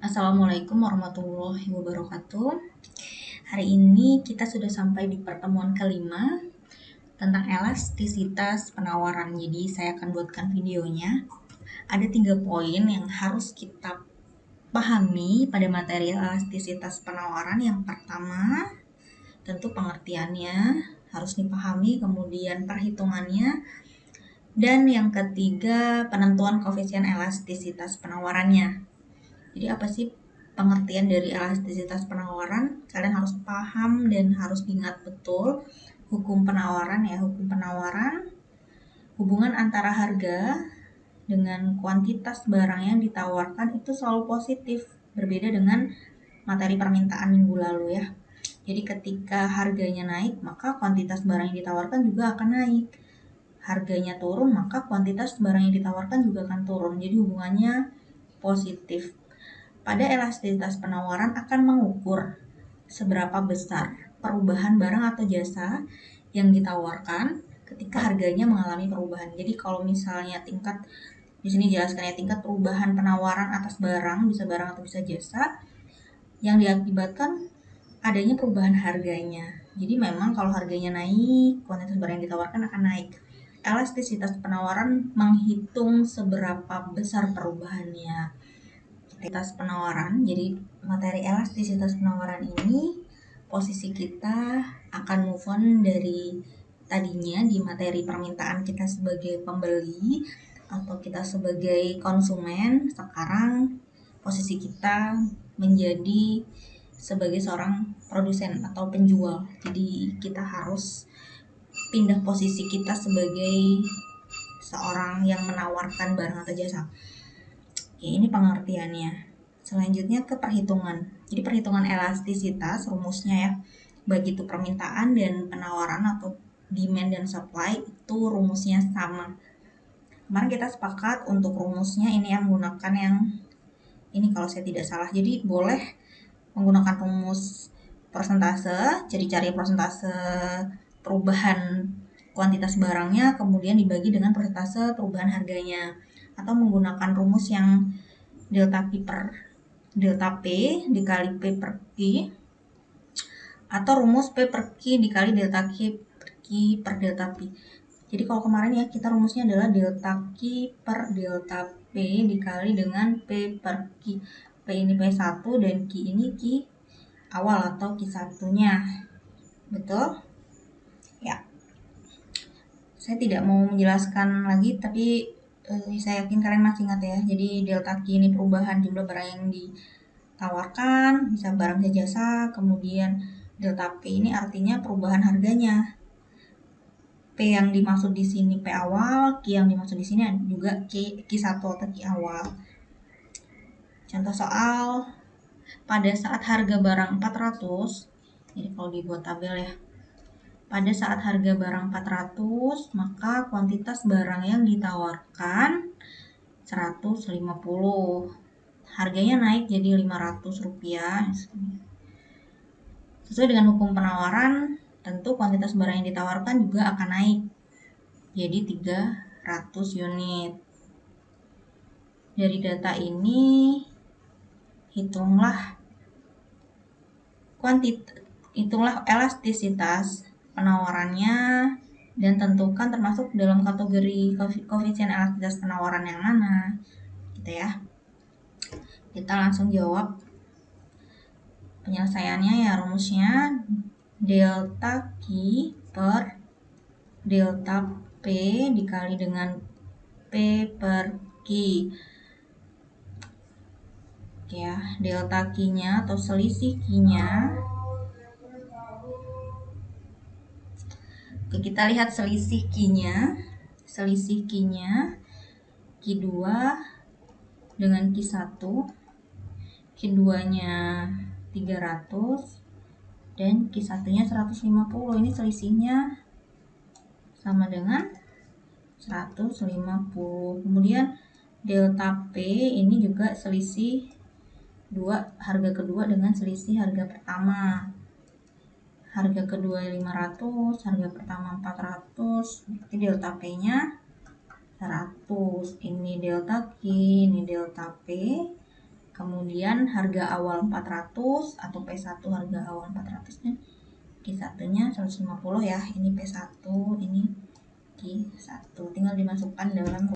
Assalamualaikum warahmatullahi wabarakatuh. Hari ini kita sudah sampai di pertemuan kelima tentang elastisitas penawaran. Jadi saya akan buatkan videonya. Ada 3 poin yang harus kita pahami pada materi elastisitas penawaran. Yang pertama, tentu pengertiannya harus dipahami, kemudian perhitungannya, dan yang ketiga, penentuan koefisien elastisitas penawarannya. Jadi apa sih pengertian dari elastisitas penawaran? Kalian harus paham dan harus ingat betul hukum penawaran ya. Hukum penawaran, hubungan antara harga dengan kuantitas barang yang ditawarkan itu selalu positif, berbeda dengan materi permintaan minggu lalu ya. Jadi ketika harganya naik, maka kuantitas barang yang ditawarkan juga akan naik. Harganya turun, maka kuantitas barang yang ditawarkan juga akan turun. Jadi hubungannya positif. Pada elastisitas penawaran akan mengukur seberapa besar perubahan barang atau jasa yang ditawarkan ketika harganya mengalami perubahan. Jadi kalau misalnya di sini jelaskan ya, tingkat perubahan penawaran atas barang, bisa barang atau bisa jasa, yang diakibatkan adanya perubahan harganya. Jadi memang kalau harganya naik, kuantitas barang yang ditawarkan akan naik. Elastisitas penawaran menghitung seberapa besar perubahannya. Elastisitas penawaran, jadi materi elastisitas penawaran ini posisi kita akan move on dari tadinya di materi permintaan kita sebagai pembeli atau kita sebagai konsumen. Sekarang posisi kita menjadi sebagai seorang produsen atau penjual. Jadi kita harus pindah posisi kita sebagai seorang yang menawarkan barang atau jasa. Oke, ini pengertiannya. Selanjutnya ke perhitungan. Jadi perhitungan elastisitas rumusnya ya, baik itu permintaan dan penawaran atau demand dan supply itu rumusnya sama. Kemarin kita sepakat untuk rumusnya ini yang menggunakan yang ini kalau saya tidak salah. Jadi boleh menggunakan rumus persentase, jadi cari persentase perubahan kuantitas barangnya kemudian dibagi dengan persentase perubahan harganya, atau menggunakan rumus yang delta P dikali P per Q, atau rumus P per Q dikali delta Q per delta P. Jadi kalau kemarin ya kita rumusnya adalah delta Q per delta P dikali dengan P per Q. P ini P1 dan Q ini Q awal atau Q1-nya. Betul? Ya. Saya tidak mau menjelaskan lagi, tapi saya yakin kalian masih ingat ya. Jadi delta Q ini perubahan jumlah barang yang ditawarkan, bisa barang bisa jasa. Kemudian delta P ini artinya perubahan harganya. P yang dimaksud di sini P awal, Q yang dimaksud di sini juga Q1 atau Q awal. Contoh soal, pada saat harga barang 400, jadi kalau dibuat tabel ya, pada saat harga barang 400, maka kuantitas barang yang ditawarkan 150. Harganya naik jadi Rp500. Sesuai dengan hukum penawaran, tentu kuantitas barang yang ditawarkan juga akan naik jadi 300 unit. Dari data ini hitunglah elastisitas penawarannya dan tentukan termasuk dalam kategori koefisien elastisitas penawaran yang mana gitu ya. Kita langsung jawab penyelesaiannya ya. Rumusnya delta Q per delta P dikali dengan P per Q. Oke ya, delta Q-nya atau selisih Q-nya. Oke, kita lihat selisih Q-nya. Selisih Q-nya Q2 dengan Q1. Q2-nya 300 dan Q1-nya 150. Ini selisihnya sama dengan 150. Kemudian delta P ini juga selisih harga kedua dengan selisih harga pertama. Harga kedua 500, harga pertama 400. Berarti delta P-nya 100. Ini delta Q, ini delta P. Kemudian harga awal 400 atau P1 harga awal 400 nya Q1-nya 150 ya. Ini P1, ini Q1. Tinggal dimasukkan dalam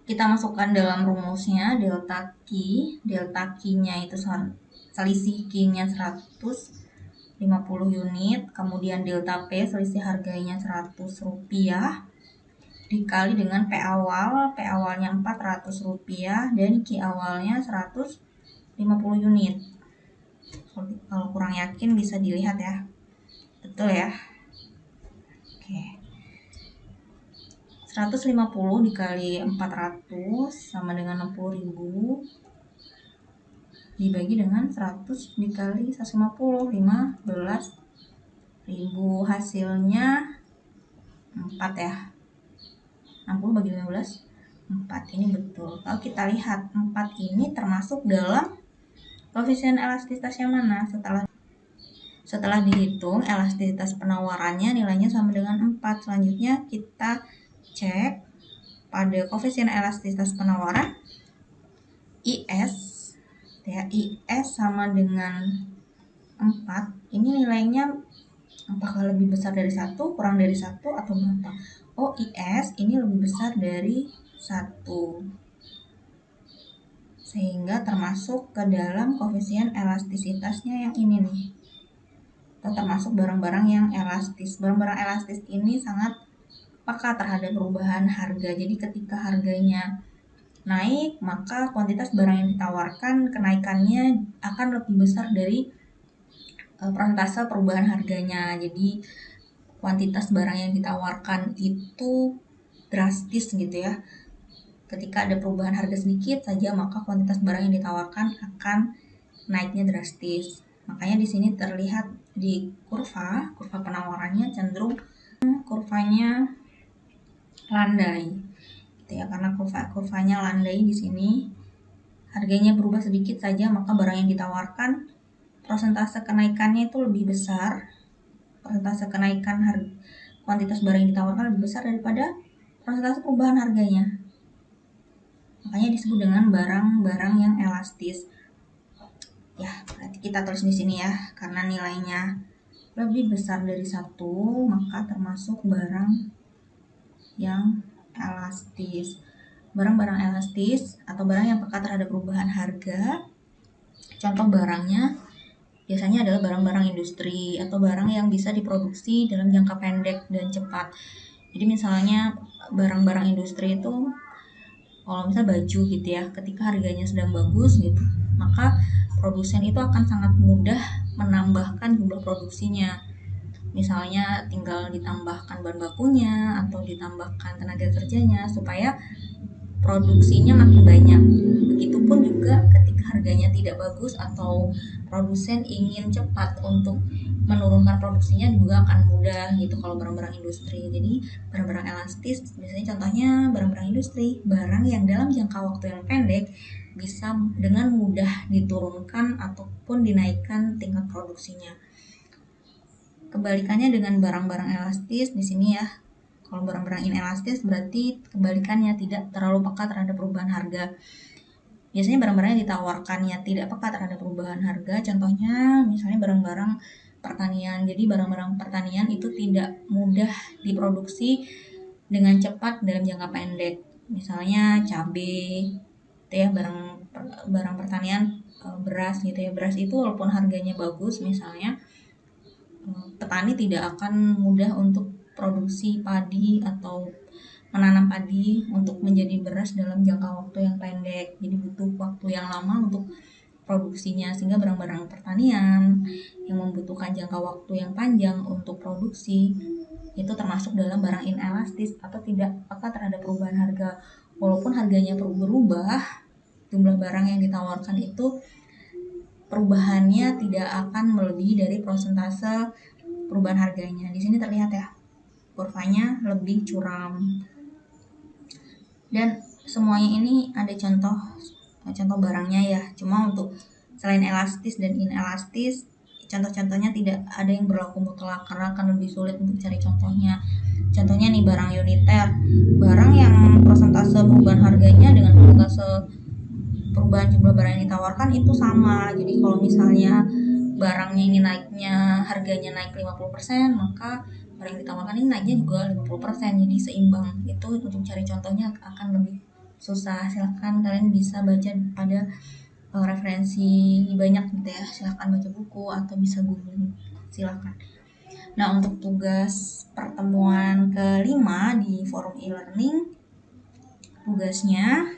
kita masukkan dalam rumusnya delta Q-nya itu selisih Q-nya 150 unit, kemudian delta P selisih harganya 100 rupiah dikali dengan P awalnya 400 rupiah dan Q awalnya 150 unit. Kalau kurang yakin bisa dilihat ya. Betul ya? Oke. 150 dikali 400 sama dengan 60.000 dibagi dengan 100 dikali 150, 15.000, hasilnya 4 ya. 60 bagi 15, 4. Ini betul. Kalau kita lihat 4 ini termasuk dalam koefisien elastisitas yang mana? Setelah dihitung elastisitas penawarannya nilainya sama dengan 4. Selanjutnya kita cek pada koefisien elastisitas penawaran IS ya, IS sama dengan 4. Ini nilainya apakah lebih besar dari 1, kurang dari 1, atau berapa? Oh, IS ini lebih besar dari 1, sehingga termasuk ke dalam koefisien elastisitasnya yang ini nih, atau termasuk barang-barang yang elastis. Barang-barang elastis ini sangat peka terhadap perubahan harga. Jadi ketika harganya naik, maka kuantitas barang yang ditawarkan kenaikannya akan lebih besar dari persentase perubahan harganya. Jadi kuantitas barang yang ditawarkan itu drastis gitu ya. Ketika ada perubahan harga sedikit saja, maka kuantitas barang yang ditawarkan akan naiknya drastis. Makanya di sini terlihat di kurva penawarannya cenderung kurvanya landai gitu ya, karena kurvanya landai di sini. Harganya berubah sedikit saja, maka barang yang ditawarkan persentase kenaikannya itu lebih besar. Persentase kenaikan kuantitas barang yang ditawarkan lebih besar daripada persentase perubahan harganya. Makanya disebut dengan barang-barang yang elastis. Ya, berarti kita tulis di sini ya, karena nilainya lebih besar dari 1, maka termasuk barang yang elastis. Barang-barang elastis atau barang yang peka terhadap perubahan harga, contoh barangnya biasanya adalah barang-barang industri atau barang yang bisa diproduksi dalam jangka pendek dan cepat. Jadi misalnya barang-barang industri itu, kalau misalnya baju gitu ya, ketika harganya sedang bagus gitu, maka produsen itu akan sangat mudah menambahkan jumlah produksinya. Misalnya tinggal ditambahkan bahan bakunya atau ditambahkan tenaga kerjanya supaya produksinya makin banyak. Begitupun juga ketika harganya tidak bagus atau produsen ingin cepat untuk menurunkan produksinya juga akan mudah gitu kalau barang-barang industri. Jadi barang-barang elastis biasanya contohnya barang-barang industri, barang yang dalam jangka waktu yang pendek bisa dengan mudah diturunkan ataupun dinaikkan tingkat produksinya. Kebalikannya dengan barang-barang elastis di sini ya. Kalau barang-barang inelastis berarti kebalikannya, tidak terlalu peka terhadap perubahan harga. Biasanya barang-barang yang ditawarkannya tidak peka terhadap perubahan harga. Contohnya misalnya barang-barang pertanian. Jadi barang-barang pertanian itu tidak mudah diproduksi dengan cepat dalam jangka pendek. Misalnya cabai, itu ya, barang pertanian, beras gitu ya. Beras itu walaupun harganya bagus misalnya, petani tidak akan mudah untuk produksi padi atau menanam padi untuk menjadi beras dalam jangka waktu yang pendek. Jadi butuh waktu yang lama untuk produksinya, sehingga barang-barang pertanian yang membutuhkan jangka waktu yang panjang untuk produksi itu termasuk dalam barang inelastis atau tidak peka terhadap perubahan harga. Walaupun harganya berubah, jumlah barang yang ditawarkan itu perubahannya tidak akan melebihi dari persentase perubahan harganya. Di sini terlihat ya, kurvanya lebih curam. Dan semuanya ini ada contoh barangnya ya. Cuma untuk selain elastis dan inelastis, contoh-contohnya tidak ada yang berlaku mutlak karena akan lebih sulit untuk cari contohnya. Contohnya nih barang uniter, barang yang persentase perubahan harganya dengan persentase perubahan jumlah barang yang ditawarkan itu sama. Jadi kalau misalnya barangnya ini naiknya, harganya naik 50%, maka barang yang ditawarkan ini naiknya juga 50%, jadi seimbang. Itu untuk cari contohnya akan lebih susah. Silahkan kalian bisa baca pada referensi banyak gitu ya, silahkan baca buku atau bisa googling, silahkan. Nah, untuk tugas pertemuan kelima di forum e-learning, tugasnya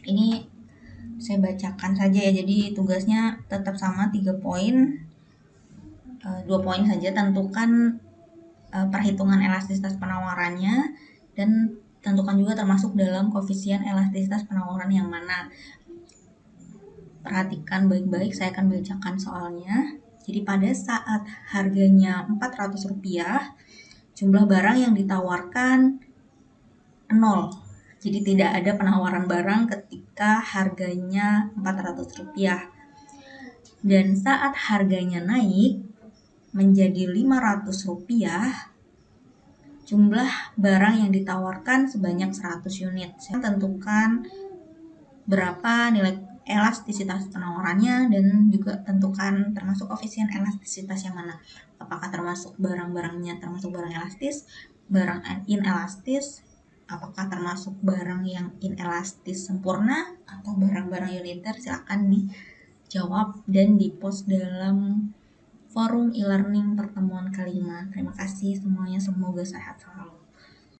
ini saya bacakan saja ya. Jadi tugasnya tetap sama 3 poin, 2 poin saja. Tentukan perhitungan elastisitas penawarannya dan tentukan juga termasuk dalam koefisien elastisitas penawaran yang mana. Perhatikan baik-baik, saya akan bacakan soalnya. Jadi pada saat harganya Rp400, jumlah barang yang ditawarkan 0. Jadi tidak ada penawaran barang ketika harganya Rp400. Dan saat harganya naik menjadi Rp500, jumlah barang yang ditawarkan sebanyak 100 unit. Saya tentukan berapa nilai elastisitas penawarannya dan juga tentukan termasuk koefisien elastisitas yang mana. Apakah termasuk barang-barangnya termasuk barang elastis, barang inelastis, apakah termasuk barang yang inelastis sempurna atau barang-barang uniter. Silakan dijawab dan dipost dalam forum e-learning pertemuan kelima. Terima kasih semuanya, semoga sehat selalu.